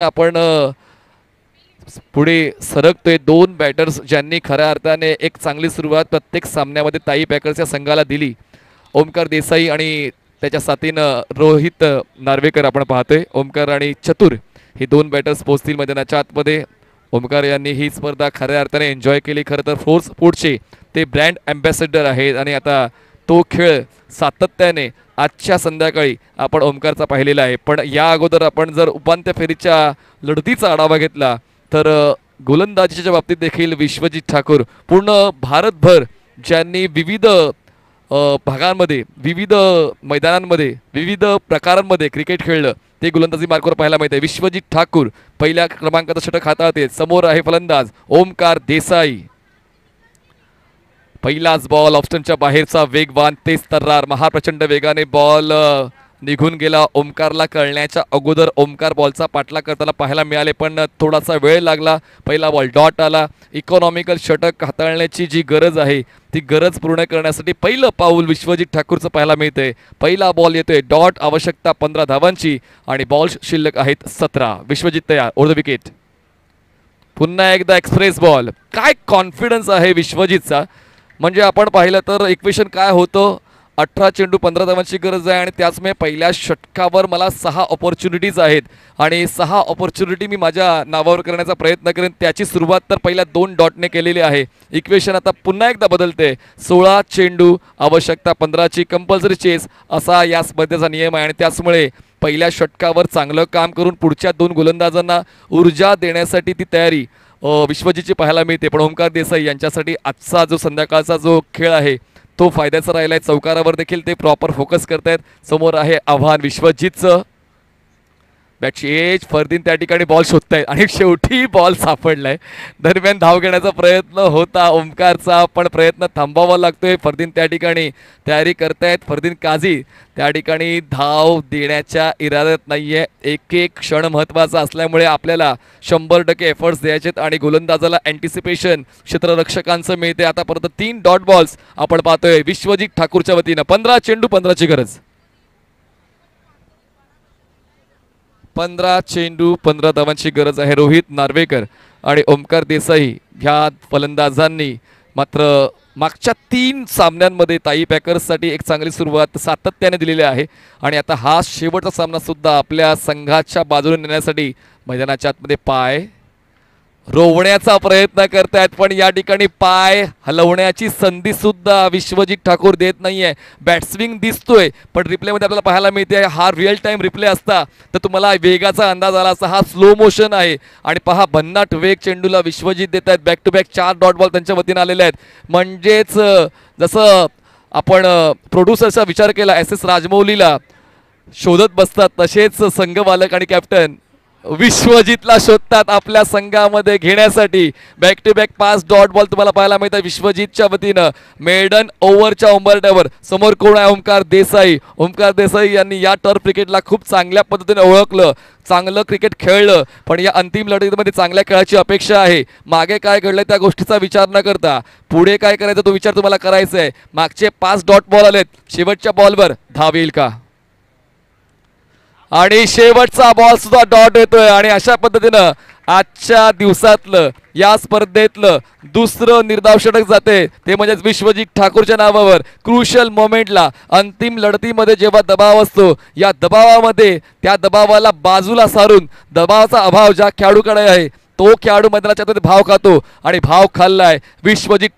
आपण पुढे सरकतोय। दोन बॅटर्स ज्यांनी खऱ्या अर्थाने एक चांगली सुरुवात प्रत्येक सामन्यामध्ये ताई पॅकर्सच्या संघाला दिली, ओमकार देसाई आणि त्याच्या साथीनं रोहित नार्वेकर आपण पाहतोय। ओमकार आणि चतुर हे दोन बॅटर्स पोहोचतील मैदानाच्या आतमध्ये। ओमकार यांनी ही स्पर्धा खऱ्या अर्थाने एन्जॉय केली। खरं तर फोर्स स्पोर्ट्सचे ते ब्रँड अँबॅसेडर आहेत आणि आता तो खेळ सातत्याने आजच्या संध्याकाळी आपण ओमकारचा पाहिलेला आहे। पण या अगोदर आपण जर उपांत्य फेरीच्या लढतीचा आढावा घेतला तर गोलंदाजीच्या बाबतीत देखील विश्वजित ठाकूर पूर्ण भारतभर ज्यांनी विविध भागांमध्ये, विविध मैदानांमध्ये, विविध प्रकारांमध्ये क्रिकेट खेळलं ते गोलंदाजी मार्कवर पाहायला मिळते। विश्वजित ठाकूर पहिल्या क्रमांकाचा षटक हाताळते। समोर आहे फलंदाज ओमकार देसाई। पहिलाच बॉल ऑप्शनच्या बाहेरचा वेगवान तेज तर्रार महाप्रचंड वेगाने बॉल निघून गेला। ओमकारला कळण्याच्या अगोदर ओमकार बॉलचा पाठलाग करताना पाहायला मिळाले, पण थोडासा वेळ लागला। पहिला बॉल डॉट आला। इकॉनॉमिकल षटक हाताळण्याची जी गरज आहे ती गरज पूर्ण करण्यासाठी पहिलं पाऊल विश्वजित ठाकूरचं पाहायला मिळतंय। पहिला बॉल येतोय डॉट, आवश्यकता 15 धावांची आणि बॉल शिल्लक आहेत 17। विश्वजित तयार, ओव्हर द विकेट। पुन्हा एकदा एक्सप्रेस बॉल। काय कॉन्फिडन्स आहे विश्वजितचा, म्हणजे आपण पाहिलं तर इक्वेशन काय होतं, 18 चेंडू 15 धावांची गरज आहे आणि त्याचमुळे पहिल्या षटकावर मला 6 ऑपॉर्च्युनिटीज आहेत आणि 6 ऑपॉर्च्युनिटी मी माझ्या नावावर करण्याचा प्रयत्न करेन। त्याची सुरुवात तर पहिल्या 2 डॉटने केलेली आहे। इक्वेशन आता पुन्हा एकदा बदलते। 16 चेंडू आवश्यकता 15ची कंपल्सरी चेस असा या स्पर्धेचा नियम आहे आणि त्याचमुळे पहिल्या षटकावर चांगलं काम करून पुढच्या 2 गोलंदाजांना ऊर्जा देण्यासाठी ती तयारी विश्वजितची पाहायला मिळते। पण ओमकार देसाई यांच्यासाठी आजचा जो संध्याकाळचा जो खेळ आहे तो फायद्याचा राहिला आहे। चौकारावर देखील ते प्रॉपर फोकस करतायत। समोर आहे आव्हान विश्वजितचं। बॅटची एज, फरदीन त्या ठिकाणी बॉल शोधतायत आणि शेवटी बॉल सापडलाय। दरम्यान धाव घेण्याचा प्रयत्न होता ओमकारचा, पण प्रयत्न थांबावा लागतोय। फरदीन त्या ठिकाणी तयारी करतायत। फरदीन काझी त्या ठिकाणी धाव देण्याच्या इराद्यात नाहीये। एक एक क्षण महत्त्वाचा असल्यामुळे आपल्याला 100% एफर्ट्स द्यायचेत आणि गोलंदाजाला अँटिसिपेशन क्षेत्ररक्षकांचं मिळते। आतापर्यंत 3 डॉट बॉल्स आपण पाहतोय विश्वजित ठाकूरच्या वतीनं। 15 चेंडू 15ची गरज। 15 चेंडू 15 धावांची गरज आहे। रोहित नार्वेकर आणि ओमकार देसाई ह्या फलंदाजांनी मात्र मागच्या 3 सामन्यांमध्ये ताई पॅकर्ससाठी एक चांगली सुरुवात सातत्याने दिलेली आहे आणि आता हा शेवटचा सामना सुद्धा आपल्या संघाच्या बाजूने नेण्यासाठी मैदानाच्या आतमध्ये पाय रोवण्याचा प्रयत्न करतायत, पण या ठिकाणी पाय हलवण्याची संधी सुद्धा विश्वजित ठाकूर देत नाहीये। बॅट्सविंग दिसतोय, पण रिप्लेमध्ये आपल्याला पाहायला मिळते हा रिअल टाइम रिप्ले असता तर तुम्हाला वेगाचा अंदाज आला असता। हा स्लो मोशन आहे आणि पहा भन्नाट वेग चेंडूला विश्वजित देत आहेत। Back to back 4 dot ball त्यांच्या वतीने आलेले आहेत। म्हणजेच जसं आपण प्रोड्युसरचा विचार केला SS राजमौलीला शोधत बसतात, तसेच संघमालक आणि कॅप्टन विश्वजितला शोधतात आपल्या संघामध्ये घेण्यासाठी। Back to back 5 dot ball तुम्हाला पाहायला मिळतात विश्वजितच्या वतीनं मेडन ओव्हरच्या उंबरठ्यावर। समोर कोण आहे, ओमकार देसाई। ओमकार देसाई यांनी या टर्फ क्रिकेटला खूप चांगल्या पद्धतीने ओळखलं, चांगलं क्रिकेट खेळलं, पण या अंतिम लढतीमध्ये चांगल्या खेळाची अपेक्षा आहे। मागे काय घडलं त्या गोष्टीचा विचार न करता पुढे काय करायचं तो विचार तुम्हाला करायचा आहे। मागचे 5 डॉट बॉल आलेत, शेवटच्या बॉलवर धाव येईल का, आणि शेवटचा बॉल सुद्धा डॉट येतोय आणि अशा पद्धतीनं आजच्या दिवसातलं या स्पर्धेतलं दुसरं निर्धाव षटक जाते ते म्हणजे विश्वजित ठाकूरच्या नावावर। क्रुशियल मोमेंटला अंतिम लढतीमध्ये जेव्हा दबाव असतो, या दबावामध्ये त्या दबावाला बाजूला सारून दबावाचा अभाव ज्या खेळाडूकडे आहे तो खेळाडू मैदानाच्या भाव खातो आणि भाव खाल्लाय विश्वजित